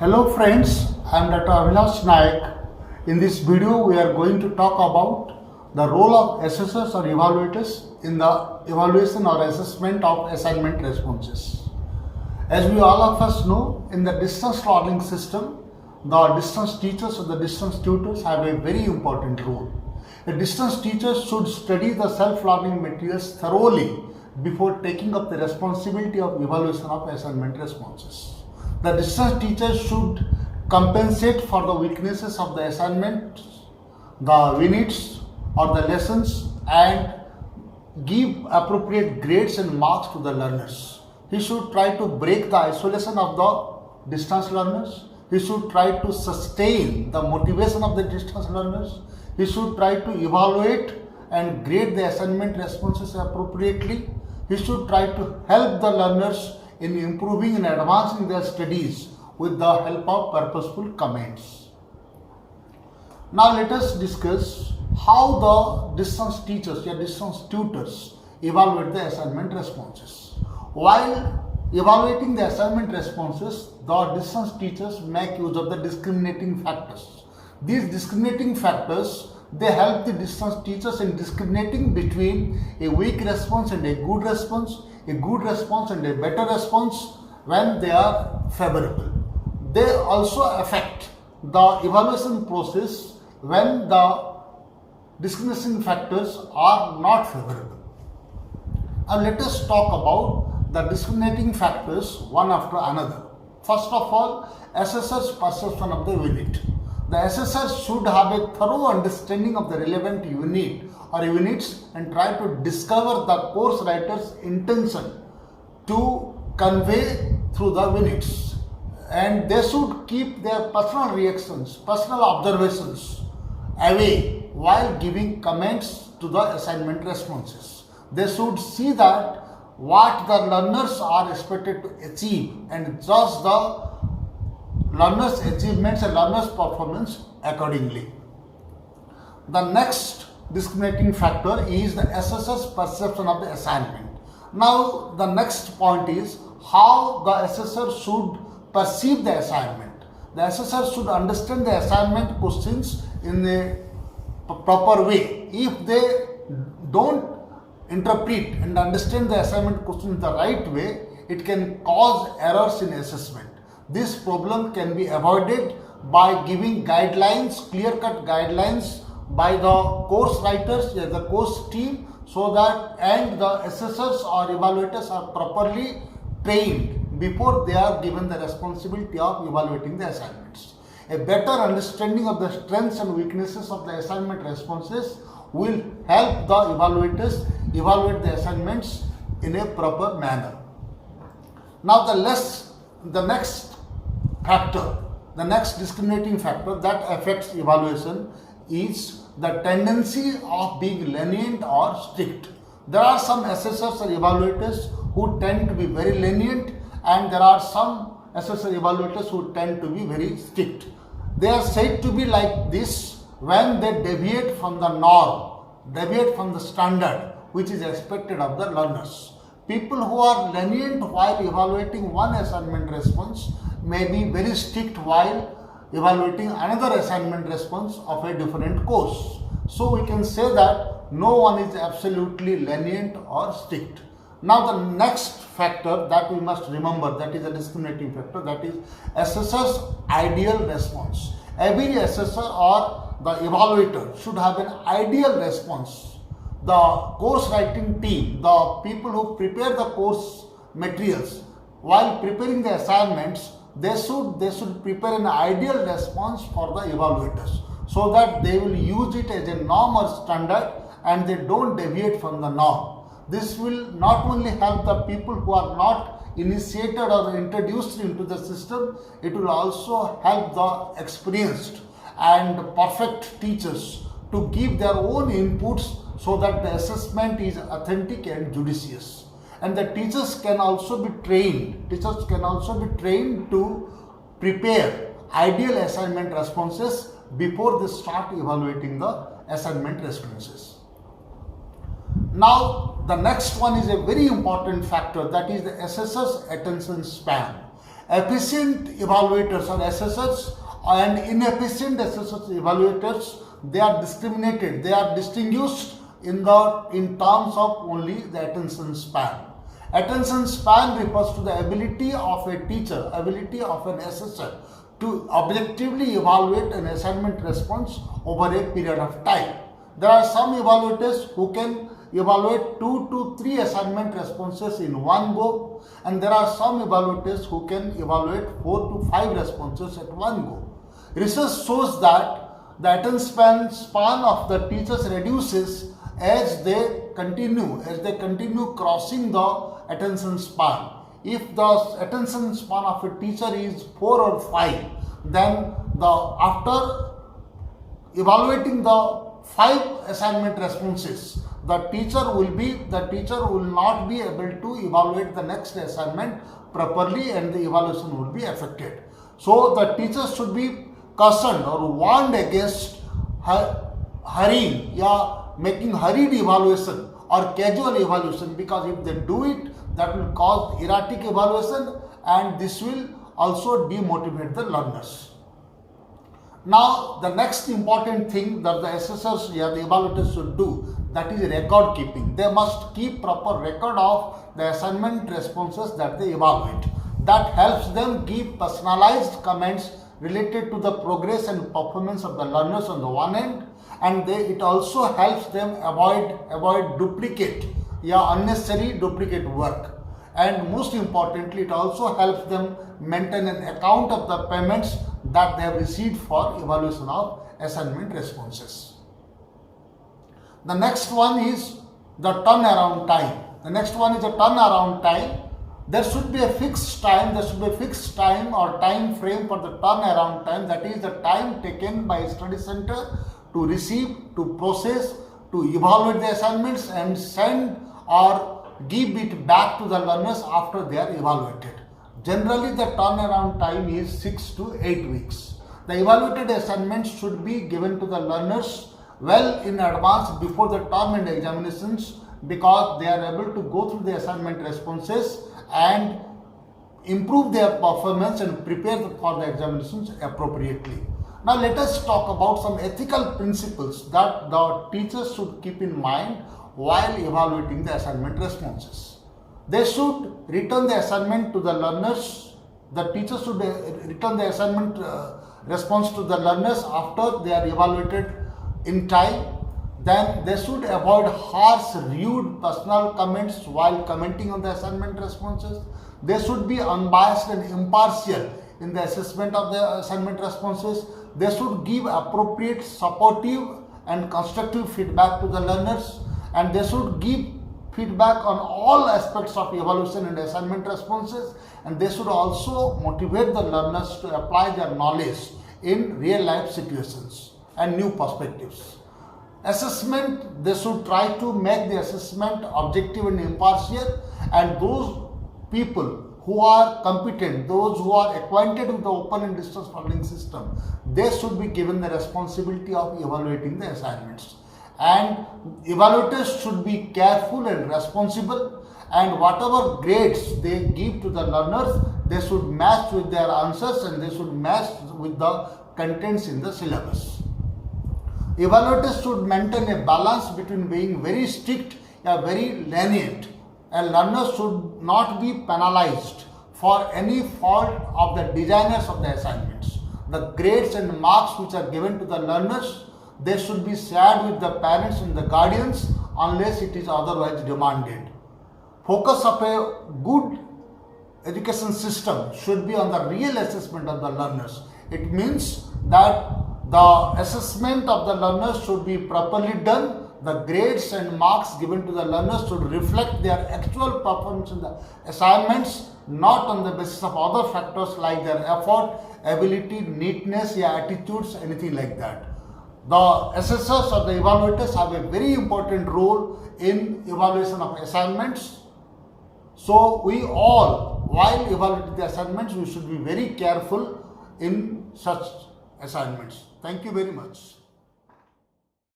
Hello friends, I am Dr. Avinash Naik. In this video, we are going to talk about the role of assessors or evaluators in the evaluation or assessment of assignment responses. As we all of us know, in the distance learning system, the distance teachers or the distance tutors have a very important role. A distance teacher should study the self-learning materials thoroughly before taking up the responsibility of evaluation of assignment responses. The distance teacher should compensate for the weaknesses of the assignment, the units or the lessons, and give appropriate grades and marks to the learners. He should try to break the isolation of the distance learners. He should try to sustain the motivation of the distance learners. He should try to evaluate and grade the assignment responses appropriately. He should try to help the learners in improving and advancing their studies with the help of purposeful comments. Now let us discuss how the distance teachers or distance tutors evaluate the assignment responses. While evaluating the assignment responses, the distance teachers make use of the discriminating factors. These discriminating factors, they help the distance teachers in discriminating between a weak response and a good response and a better response when they are favorable. They also affect the evaluation process when the discriminating factors are not favorable. Now let us talk about the discriminating factors one after another. First of all, assessor's perception of the unit. The assessor should have a thorough understanding of the relevant unit or units and try to discover the course writer's intention to convey through the units. And they should keep their personal reactions, personal observations away while giving comments to the assignment responses. They should see that what the learners are expected to achieve and judge the learners' achievements and learners' performance accordingly. The next discriminating factor is the assessor's perception of the assignment. Now the next point is how the assessor should perceive the assignment. The assessor should understand the assignment questions in a proper way. If they don't interpret and understand the assignment question the right way, it can cause errors in assessment. This problem can be avoided by giving guidelines, clear-cut guidelines by the course writers, the course team, so that and the assessors or evaluators are properly trained before they are given the responsibility of evaluating the assignments. A better understanding of the strengths and weaknesses of the assignment responses will help the evaluators evaluate the assignments in a proper manner. Now the next factor, the next discriminating factor that affects evaluation is the tendency of being lenient or strict. There are some assessors or evaluators who tend to be very lenient, and there are some assessor evaluators who tend to be very strict. They are said to be like this when they deviate from the norm, deviate from the standard which is expected of the learners. People who are lenient while evaluating one assignment response may be very strict while evaluating another assignment response of a different course. So we can say that no one is absolutely lenient or strict. Now the next factor that we must remember, that is a discriminating factor, that is assessor's ideal response. Every assessor or the evaluator should have an ideal response. The course writing team, the people who prepare the course materials, while preparing the assignments, they should prepare an ideal response for the evaluators so that they will use it as a norm or standard and they don't deviate from the norm. This will not only help the people who are not initiated or introduced into the system, it will also help the experienced and perfect teachers to give their own inputs so that the assessment is authentic and judicious. And the teachers can also be trained to prepare ideal assignment responses before they start evaluating the assignment responses. Now the next one is a very important factor, that is the assessor's attention span. efficient evaluators or assessors and inefficient assessors evaluators, they are discriminated, they are distinguished in terms of only the attention span. Attention span refers to the ability of a teacher, ability of an assessor to objectively evaluate an assignment response over a period of time. There are some evaluators who can evaluate 2 to 3 assignment responses in one go, and there are some evaluators who can evaluate 4 to 5 responses at one go. Research shows that the attention span of the teachers reduces as they continue crossing the attention span. If the attention span of a teacher is 4 or 5, then after evaluating the 5 assignment responses, the teacher will not be able to evaluate the next assignment properly, and the evaluation will be affected. So the teachers should be cautioned or warned against hurrying, making hurried evaluation or casual evaluation, because if they do it, that will cause erratic evaluation, and this will also demotivate the learners. Now, the next important thing that the assessors, the evaluators should do, that is record keeping. They must keep proper record of the assignment responses that they evaluate. That helps them give personalized comments related to the progress and performance of the learners on the one end, and it also helps them avoid duplicate, unnecessary duplicate work. And most importantly, it also helps them maintain an account of the payments that they have received for evaluation of assignment responses. The next one is the turnaround time. There should be a fixed time, or time frame for the turnaround time, that is the time taken by a study center to receive, to process, to evaluate the assignments and send or give it back to the learners after they are evaluated. Generally, the turnaround time is 6 to 8 weeks. The evaluated assignments should be given to the learners well in advance before the term and examinations, because they are able to go through the assignment responses and improve their performance and prepare for the examinations appropriately. Now let us talk about some ethical principles that the teachers should keep in mind while evaluating the assignment responses. They should return the assignment to the learners. The teachers should return the assignment response to the learners after they are evaluated in time. Then they should avoid harsh, rude personal comments while commenting on the assignment responses. They should be unbiased and impartial in the assessment of the assignment responses. They should give appropriate, supportive and constructive feedback to the learners, and they should give feedback on all aspects of evaluation and assignment responses, and they should also motivate the learners to apply their knowledge in real life situations and new perspectives. Assessment, they should try to make the assessment objective and impartial, and those people who are competent, those who are acquainted with the open and distance learning system, they should be given the responsibility of evaluating the assignments. And evaluators should be careful and responsible, and whatever grades they give to the learners, they should match with their answers and they should match with the contents in the syllabus. Evaluators should maintain a balance between being very strict and very lenient, and learners should not be penalized for any fault of the designers of the assignments. The grades and marks which are given to the learners, they should be shared with the parents and the guardians unless it is otherwise demanded. Focus of a good education system should be on the real assessment of the learners. It means that the assessment of the learners should be properly done. The grades and marks given to the learners should reflect their actual performance in the assignments, not on the basis of other factors like their effort, ability, neatness, attitudes, anything like that. The assessors or the evaluators have a very important role in evaluation of assignments. So we all, while evaluating the assignments, we should be very careful in such assignments. Thank you very much.